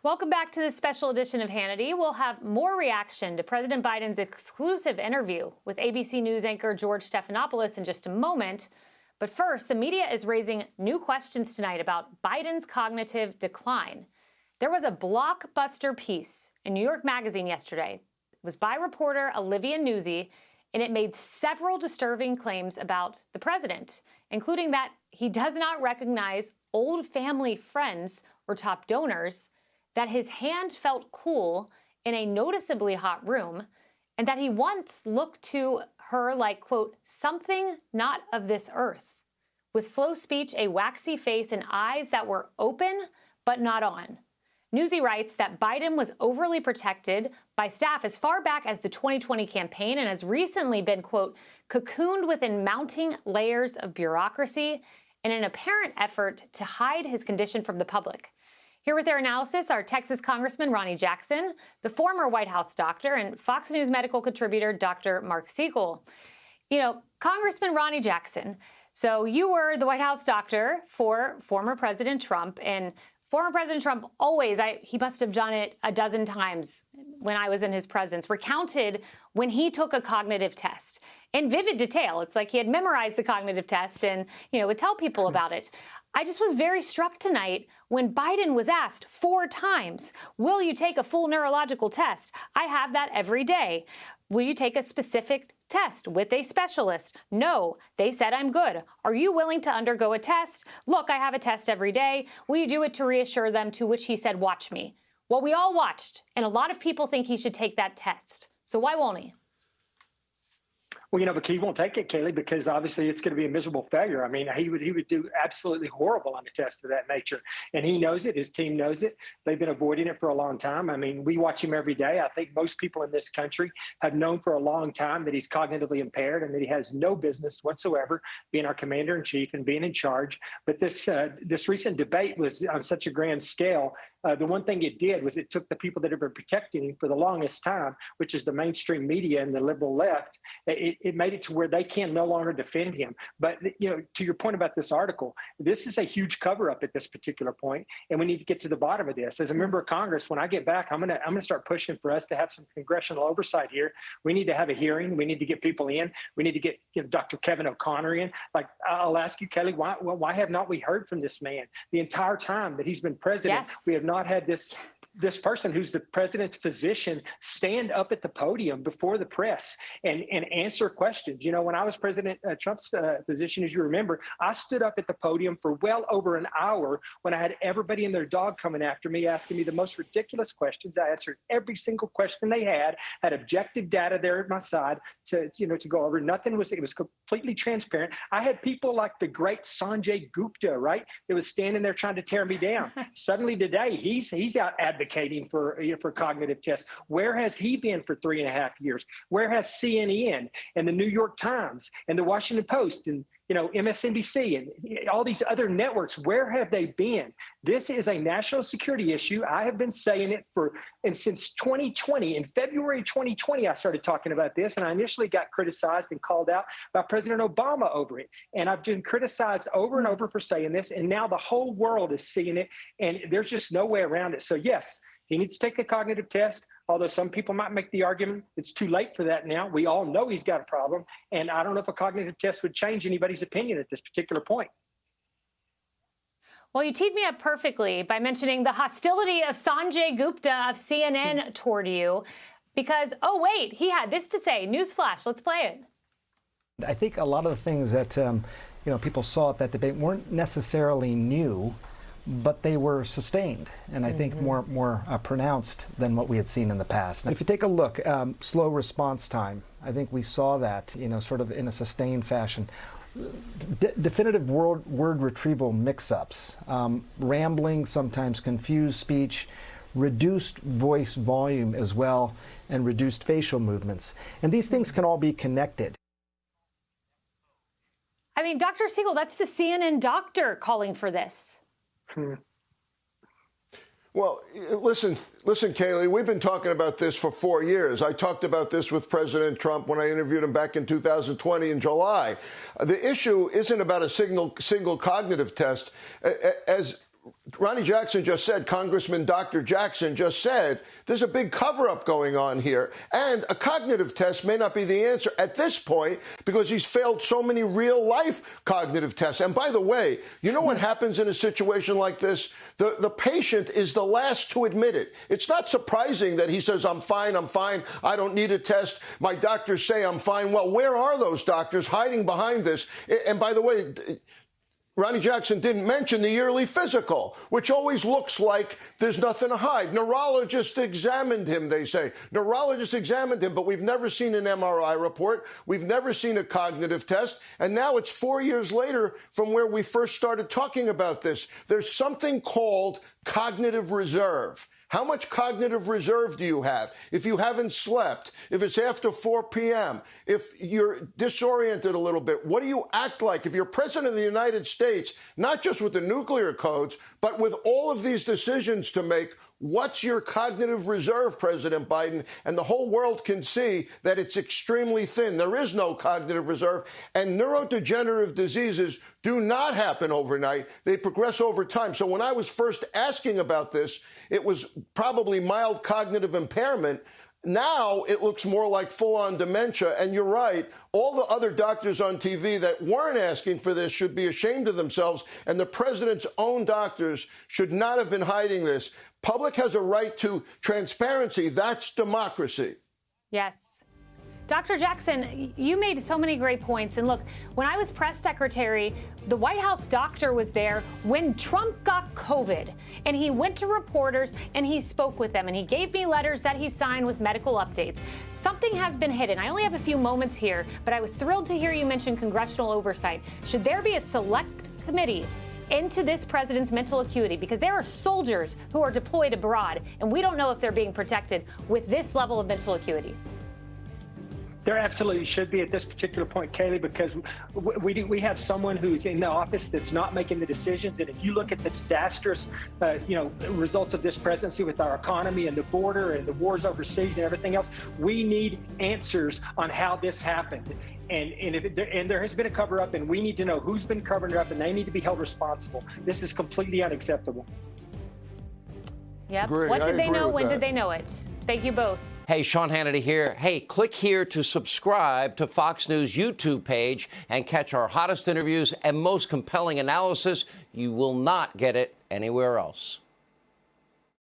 Welcome back to this special edition of Hannity. We'll have more reaction to President Biden's exclusive interview with ABC News anchor George Stephanopoulos in just a moment. But first, the media is raising new questions tonight about Biden's cognitive decline. There was a blockbuster piece in New York Magazine yesterday. It was by reporter Olivia Nuzzi, and it made several disturbing claims about the president, including that he does not recognize old family friends or top donors, that his hand felt cool in a noticeably hot room, and that he once looked to her like, quote, something not of this earth, with slow speech, a waxy face, and eyes that were open but not on. Newsy writes that Biden was overly protected by staff as far back as the 2020 campaign and has recently been, quote, cocooned within mounting layers of bureaucracy in an apparent effort to hide his condition from the public. Here with their analysis are Texas Congressman Ronny Jackson, the former White House doctor, and Fox News medical contributor Dr. Marc Siegel. You know, Congressman Ronny Jackson, so you were the White House doctor for former President Trump, and former President Trump always, he must have done it a dozen times when I was in his presence, recounted when he took a cognitive test in vivid detail. It's like he had memorized the cognitive test and, would tell people about it. I just was very struck tonight when Biden was asked 4 times, will you take a full neurological test? I have that every day. Will you take a specific test with a specialist? No, they said I'm good. Are you willing to undergo a test? Look, I have a test every day. Will you do it to reassure them? To which he said, watch me. Well, we all watched, and a lot of people think he should take that test. So why won't he? Well, but he won't take it, Kayleigh, because obviously it's going to be a miserable failure. I mean, he would do absolutely horrible on a test of that nature. And he knows it. His team knows it. They've been avoiding it for a long time. I mean, we watch him every day. I think most people in this country have known for a long time that he's cognitively impaired and that he has no business whatsoever being our commander-in-chief and being in charge. But this recent debate was on such a grand scale. The one thing it did was it took the people that have been protecting him for the longest time, which is the mainstream media and the liberal left. It made it to where they can no longer defend him. But, to your point about this article, this is a huge cover up at this particular point, and we need to get to the bottom of this. As a member of Congress, when I get back, I'm gonna start pushing for us to have some congressional oversight here. We need to have a hearing. We need to get people in. We need to get Dr. Kevin O'Connor in. Like, I'll ask you, Kayleigh, why have not we heard from this man the entire time that he's been president? Yes. We have not had this person who's the president's physician stand up at the podium before the press and answer questions. When I was President Trump's physician, as you remember, I stood up at the podium for well over an hour when I had everybody and their dog coming after me, asking me the most ridiculous questions. I answered every single question they had objective data there at my side to go over. It was completely transparent. I had people like the great Sanjay Gupta, right? That was standing there trying to tear me down. Suddenly today, he's out advocating for cognitive tests. Where has he been for 3.5 years? Where has CNN and the New York Times and the Washington Post and MSNBC and all these other networks, where have they been? This is a national security issue. I have been saying it since 2020. In February 2020, I started talking about this, and I initially got criticized and called out by President Obama over it. And I've been criticized over and over for saying this, and now the whole world is seeing it, and there's just no way around it. So yes, he needs to take a cognitive test, although some people might make the argument it's too late for that now. We all know he's got a problem, and I don't know if a cognitive test would change anybody's opinion at this particular point. Well, you teed me up perfectly by mentioning the hostility of Sanjay Gupta of CNN toward you, because, oh, wait, he had this to say. Newsflash, let's play it. I think a lot of the things that people saw at that debate weren't necessarily new, but they were sustained, and I think more pronounced than what we had seen in the past. Now, if you take a look, slow response time, I think we saw that, sort of in a sustained fashion. Definitive word retrieval mix-ups, rambling, sometimes confused speech, reduced voice volume as well, and reduced facial movements. And these things can all be connected. I mean, Dr. Siegel, that's the CNN doctor calling for this. Well, listen, Kayleigh, we've been talking about this for 4 years. I talked about this with President Trump when I interviewed him back in 2020 in July. The issue isn't about a single cognitive test. As Ronny Jackson just said, Congressman Dr. Jackson just said, there's a big cover-up going on here. And a cognitive test may not be the answer at this point because he's failed so many real-life cognitive tests. And by the way, you know what happens in a situation like this? The patient is the last to admit it. It's not surprising that he says, I'm fine, I don't need a test. My doctors say I'm fine. Well, where are those doctors hiding behind this? And by the way, Ronny Jackson didn't mention the yearly physical, which always looks like there's nothing to hide. Neurologist examined him, they say. Neurologist examined him, but we've never seen an MRI report. We've never seen a cognitive test. And now it's 4 years later from where we first started talking about this. There's something called cognitive reserve. How much cognitive reserve do you have? If you haven't slept, if it's after 4 p.m., if you're disoriented a little bit, what do you act like? If you're president of the United States, not just with the nuclear codes, but with all of these decisions to make, what's your cognitive reserve, President Biden? And the whole world can see that it's extremely thin. There is no cognitive reserve. And neurodegenerative diseases do not happen overnight. They progress over time. So when I was first asking about this, it was probably mild cognitive impairment. Now it looks more like full-on dementia. And you're right, all the other doctors on TV that weren't asking for this should be ashamed of themselves. And the president's own doctors should not have been hiding this. Public has a right to transparency. That's democracy. Yes. Dr. Jackson, you made so many great points. And look, when I was press secretary, the White House doctor was there when Trump got COVID. And he went to reporters and he spoke with them. And he gave me letters that he signed with medical updates. Something has been hidden. I only have a few moments here, but I was thrilled to hear you mention congressional oversight. Should there be a select committee into this president's mental acuity? Because there are soldiers who are deployed abroad, and we don't know if they're being protected with this level of mental acuity. There absolutely should be at this particular point, Kayleigh, because we have someone who's in the office that's not making the decisions. And if you look at the disastrous, results of this presidency with our economy and the border and the wars overseas and everything else, we need answers on how this happened. And there has been a cover up, and we need to know who's been covering it up, and they need to be held responsible. This is completely unacceptable. Yep. What did they know? When did they know it? Thank you both. Hey, Sean Hannity here. Hey, click here to subscribe to Fox News YouTube page and catch our hottest interviews and most compelling analysis. You will not get it anywhere else.